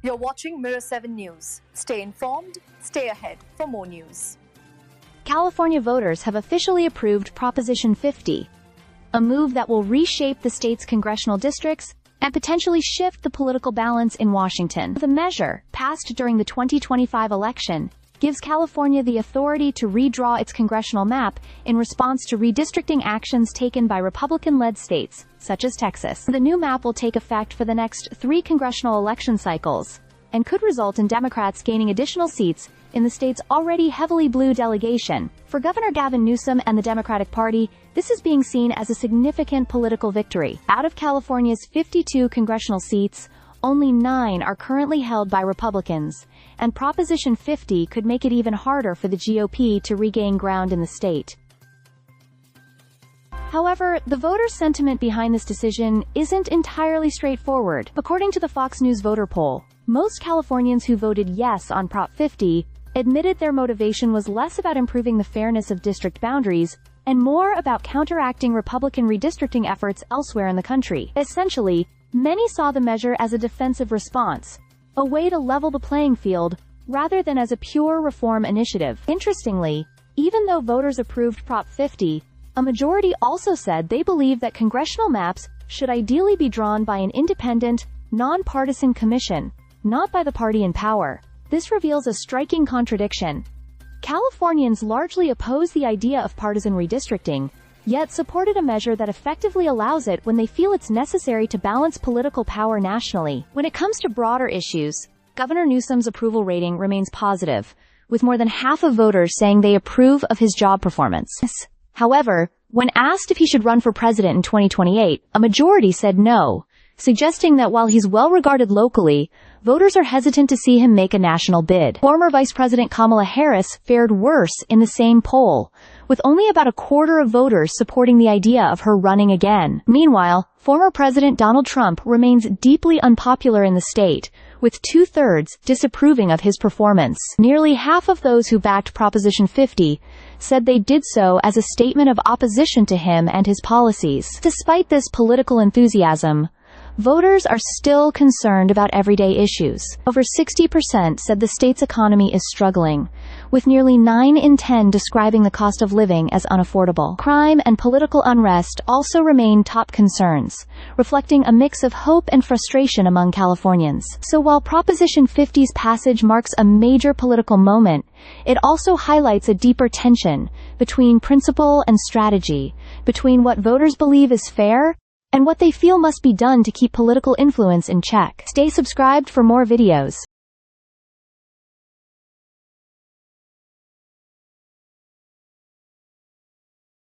You're watching Mirror 7 News. Stay informed, stay ahead for more news. California voters have officially approved Proposition 50, a move that will reshape the state's congressional districts and potentially shift the political balance in Washington. The measure, passed during the 2025 election, gives California the authority to redraw its congressional map in response to redistricting actions taken by Republican-led states, such as Texas. The new map will take effect for the next 3 congressional election cycles and could result in Democrats gaining additional seats in the state's already heavily blue delegation. For Governor Gavin Newsom and the Democratic Party, this is being seen as a significant political victory. Out of California's 52 congressional seats, only 9 are currently held by Republicans, and Proposition 50 could make it even harder for the GOP to regain ground in the state. However, the voters' sentiment behind this decision isn't entirely straightforward. According to the Fox News voter poll, most Californians who voted yes on Prop 50 admitted their motivation was less about improving the fairness of district boundaries and more about counteracting Republican redistricting efforts elsewhere in the country. Essentially, many saw the measure as a defensive response, a way to level the playing field, rather than as a pure reform initiative. Interestingly, even though voters approved Prop 50, a majority also said they believe that congressional maps should ideally be drawn by an independent, nonpartisan commission, not by the party in power. This reveals a striking contradiction. Californians largely oppose the idea of partisan redistricting, yet supported a measure that effectively allows it when they feel it's necessary to balance political power nationally. When it comes to broader issues, Governor Newsom's approval rating remains positive, with more than half of voters saying they approve of his job performance. However, when asked if he should run for president in 2028, a majority said no, suggesting that while he's well regarded locally, voters are hesitant to see him make a national bid. Former Vice President Kamala Harris fared worse in the same poll, with only about a quarter of voters supporting the idea of her running again. Meanwhile, former President Donald Trump remains deeply unpopular in the state, with 2/3 disapproving of his performance. Nearly half of those who backed Proposition 50 said they did so as a statement of opposition to him and his policies. Despite this political enthusiasm, voters are still concerned about everyday issues. Over 60% said the state's economy is struggling, with nearly 9 in 10 describing the cost of living as unaffordable. Crime and political unrest also remain top concerns, reflecting a mix of hope and frustration among Californians. So while Proposition 50's passage marks a major political moment, it also highlights a deeper tension between principle and strategy, between what voters believe is fair and what they feel must be done to keep political influence in check. Stay subscribed for more videos.